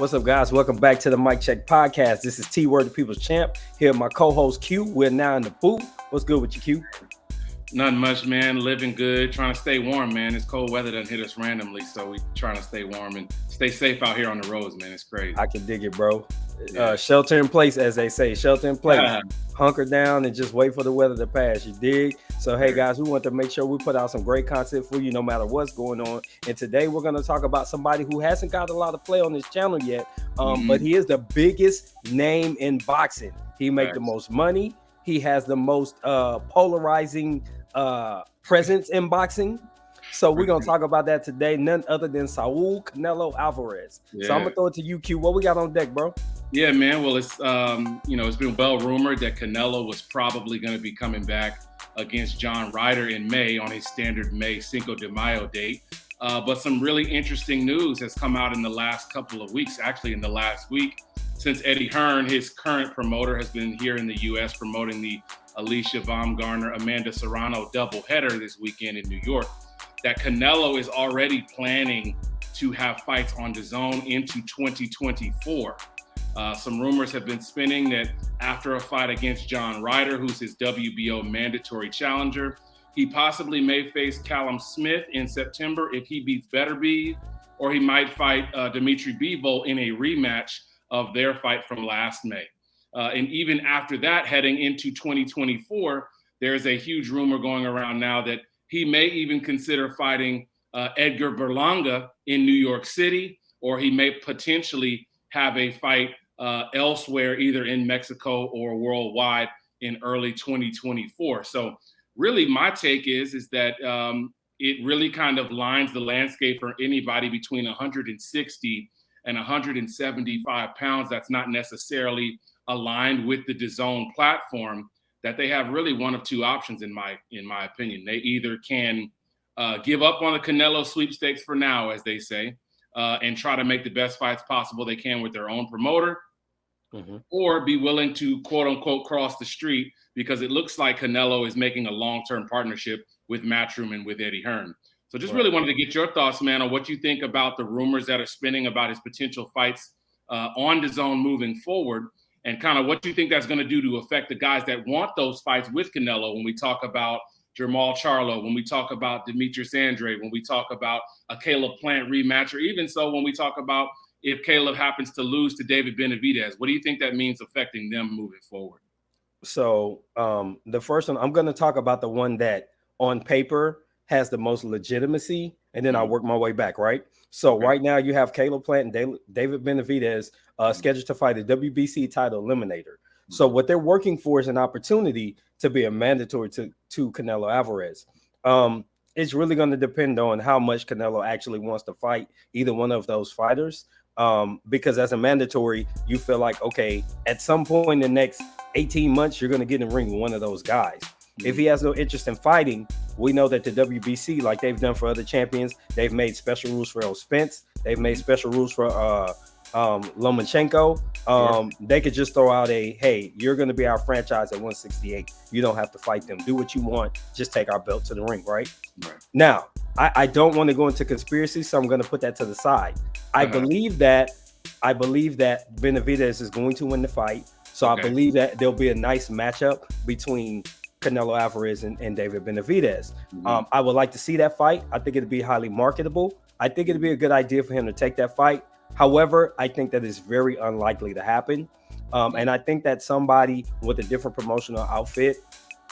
What's up, guys? Welcome back to the Mic Check Podcast. This is T Word, the People's Champ. Here, my co-host Q. We're now in the booth. What's good with you, Q? Nothing much, man. Living good. Trying to stay warm, man. This cold weather doesn't hit us randomly, so we trying to stay warm and stay safe out here on the roads, man. It's crazy. I can dig it, bro. Shelter in place, as they say. Shelter in place. Hunker down and just wait for the weather to pass. You dig? So, hey, guys, we want to make sure we put out some great content for you no matter what's going on. And today we're going to talk about somebody who hasn't got a lot of play on this channel yet, but he is the biggest name in boxing. He makes the most money. He has the most polarizing presence in boxing. So we're going to talk about that today. None other than Saul Canelo Alvarez. Yeah. So I'm going to throw it to you, Q. What we got on deck, bro? Yeah, man. Well, it's it's been well rumored that Canelo was probably going to be coming back against John Ryder in May on his standard May Cinco de Mayo date. But some really interesting news has come out in the last couple of weeks, actually in the last week, since Eddie Hearn, his current promoter, has been here in the U.S. promoting the Alicia Baumgartner, Amanda Serrano doubleheader this weekend in New York, that Canelo is already planning to have fights on DAZN into 2024. Some rumors have been spinning that after a fight against John Ryder, who's his WBO mandatory challenger, he possibly may face Callum Smith in September if he beats Beterbiev, or he might fight Dimitri Bivol in a rematch of their fight from last May. And even after that, heading into 2024, there's a huge rumor going around now that he may even consider fighting Edgar Berlanga in New York City, or he may potentially have a fight elsewhere, either in Mexico or worldwide in early 2024. So really my take is that it really kind of lines the landscape for anybody between 160 and 175 pounds that's not necessarily aligned with the DAZN platform, that they have really one of two options in my opinion. They either can give up on the Canelo sweepstakes for now, as they say, and try to make the best fights possible they can with their own promoter, or be willing to quote unquote cross the street, because it looks like Canelo is making a long-term partnership with Matchroom and with Eddie Hearn. So just really wanted to get your thoughts, man, on what you think about the rumors that are spinning about his potential fights on DAZN moving forward, and kind of what you think that's going to do to affect the guys that want those fights with Canelo when we talk about Jermall Charlo, when we talk about Demetrius Andrade, when we talk about a Caleb Plant rematch, or even so when we talk about if Caleb happens to lose to David Benavidez. What do you think that means affecting them moving forward? So the first one, I'm going to talk about the one that on paper has the most legitimacy, and then I'll work my way back, right? So right now you have Caleb Plant and David Benavidez scheduled to fight a WBC title eliminator. So what they're working for is an opportunity to be a mandatory to Canelo Alvarez. It's really going to depend on how much Canelo actually wants to fight either one of those fighters. Because as a mandatory, you feel like, okay, at some point in the next 18 months, you're going to get in the ring with one of those guys. If he has no interest in fighting, we know that the WBC, like they've done for other champions, they've made special rules for El Spence. They've made special rules for Lomachenko. They could just throw out hey, you're going to be our franchise at 168. You don't have to fight them. Do what you want. Just take our belt to the ring, right? Now, I don't want to go into conspiracy, so I'm going to put that to the side. I believe that Benavidez is going to win the fight. So I believe that there'll be a nice matchup between Canelo Alvarez and David Benavidez. I would like to see that fight. I think it'd be highly marketable. I think it'd be a good idea for him to take that fight. However, I think that is very unlikely to happen. And I think that somebody with a different promotional outfit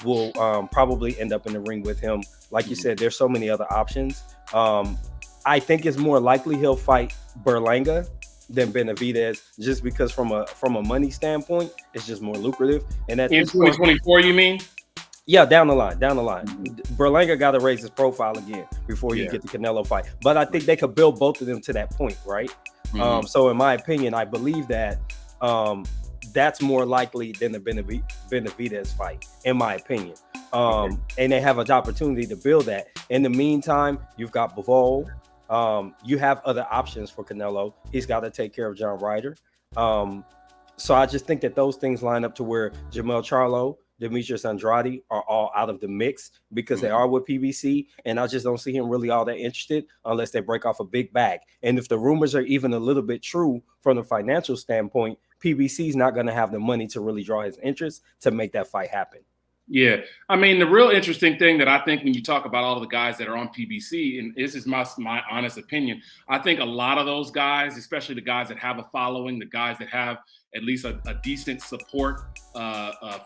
will probably end up in the ring with him. Like you said, there's so many other options. I think it's more likely he'll fight Berlanga than Benavidez, just because from a money standpoint, it's just more lucrative. And at in 2024, you mean? Yeah, down the line. Berlanga got to raise his profile again before you get the Canelo fight. But I think they could build both of them to that point, right? So in my opinion, I believe that that's more likely than the Benavidez fight, in my opinion. And they have an opportunity to build that. In the meantime, you've got Bivol. You have other options for Canelo. He's got to take care of John Ryder. So I just think that those things line up to where Jermall Charlo Demetrius Andrade are all out of the mix because they Mhm. are with PBC, and I just don't see him really all that interested unless they break off a big bag. And if the rumors are even a little bit true from the financial standpoint, PBC is not going to have the money to really draw his interest to make that fight happen. Yeah, I mean, the real interesting thing that I think when you talk about all of the guys that are on PBC, and this is my honest opinion, I think a lot of those guys, especially the guys that have a following, the guys that have at least a decent support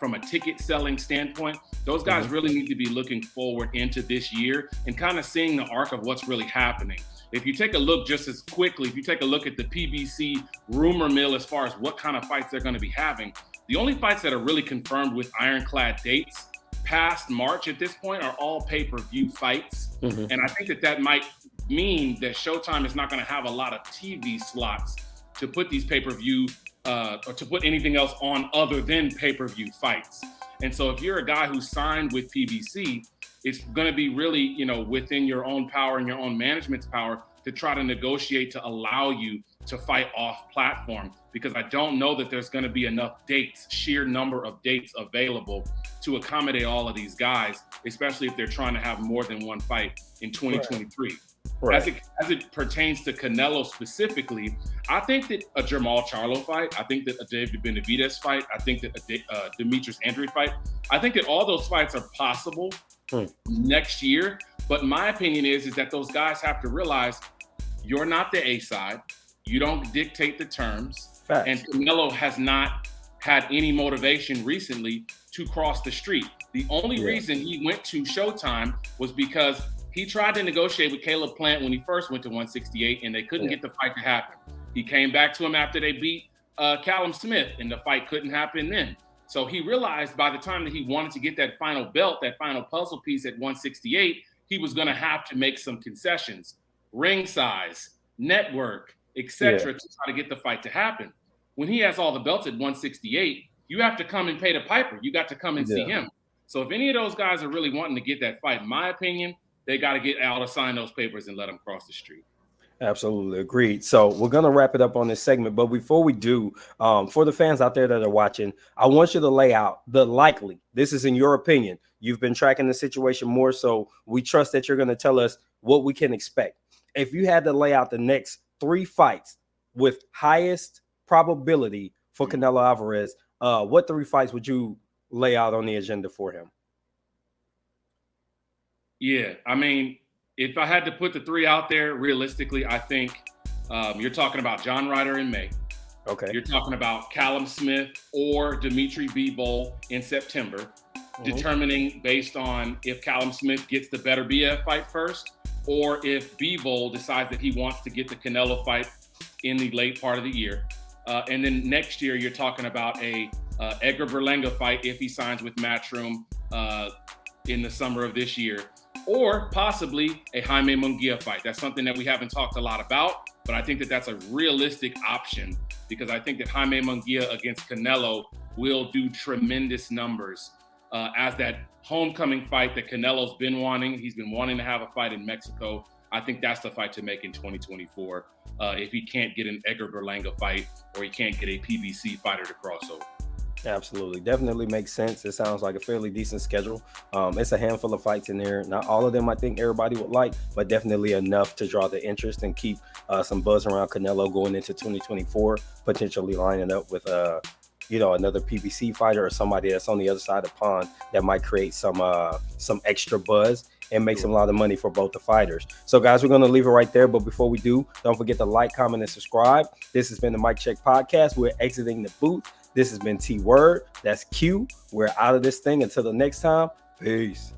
from a ticket selling standpoint, those guys really need to be looking forward into this year and kind of seeing the arc of what's really happening. If you take a look just as quickly, if you take a look at the PBC rumor mill as far as what kind of fights they're going to be having, the only fights that are really confirmed with ironclad dates past March at this point are all pay-per-view fights. And I think that might mean that Showtime is not going to have a lot of TV slots to put these pay-per-view or to put anything else on other than pay-per-view fights. And so if you're a guy who's signed with PBC, it's going to be really, within your own power and your own management's power to try to negotiate to allow you to fight off platform, because I don't know that there's going to be enough dates, sheer number of dates available to accommodate all of these guys, especially if they're trying to have more than one fight in 2023. Right. As it pertains to Canelo specifically, I think that a Jermall Charlo fight, I think that a David Benavidez fight, I think that a Demetrius Andrade fight, I think that all those fights are possible next year. But my opinion is that those guys have to realize you're not the A side. You don't dictate the terms. Facts. And Canelo has not had any motivation recently to cross the street. The only reason he went to Showtime was because he tried to negotiate with Caleb Plant when he first went to 168, and they couldn't get the fight to happen. He came back to him after they beat Callum Smith, and the fight couldn't happen then. So he realized by the time that he wanted to get that final belt, that final puzzle piece at 168, he was going to have to make some concessions, ring size, network, etc., to try to get the fight to happen. When he has all the belts at 168, you have to come and pay the piper. You got to come and see him. So if any of those guys are really wanting to get that fight, in my opinion, they got to get Al to sign those papers and let him cross the street. Absolutely agreed. So we're going to wrap it up on this segment. But before we do, for the fans out there that are watching, I want you to lay out the likely. This is in your opinion. You've been tracking the situation more, so we trust that you're going to tell us what we can expect. If you had to lay out the next 3 fights with highest probability for Canelo Alvarez, what 3 fights would you lay out on the agenda for him? Yeah, I mean, if I had to put the 3 out there, realistically, I think you're talking about John Ryder in May. Okay. You're talking about Callum Smith or Dimitri Bivol in September, determining based on if Callum Smith gets the better BF fight first, or if Bivol decides that he wants to get the Canelo fight in the late part of the year. And then next year, you're talking about a Edgar Berlanga fight if he signs with Matchroom in the summer of this year, or possibly a Jaime Munguia fight. That's something that we haven't talked a lot about, but I think that that's a realistic option because I think that Jaime Munguia against Canelo will do tremendous numbers as that homecoming fight that Canelo's been wanting. He's been wanting to have a fight in Mexico. I think that's the fight to make in 2024 if he can't get an Edgar Berlanga fight or he can't get a PBC fighter to cross over. Absolutely. Definitely makes sense. It sounds like a fairly decent schedule. It's a handful of fights in there. Not all of them I think everybody would like, but definitely enough to draw the interest and keep some buzz around Canelo going into 2024, potentially lining up with another PBC fighter or somebody that's on the other side of the pond that might create some extra buzz and make some a lot of money for both the fighters. So guys, we're going to leave it right there. But before we do, don't forget to like, comment, and subscribe. This has been the Mic Check Podcast. We're exiting the booth. This has been T Word. That's Q. We're out of this thing. Until the next time. Peace.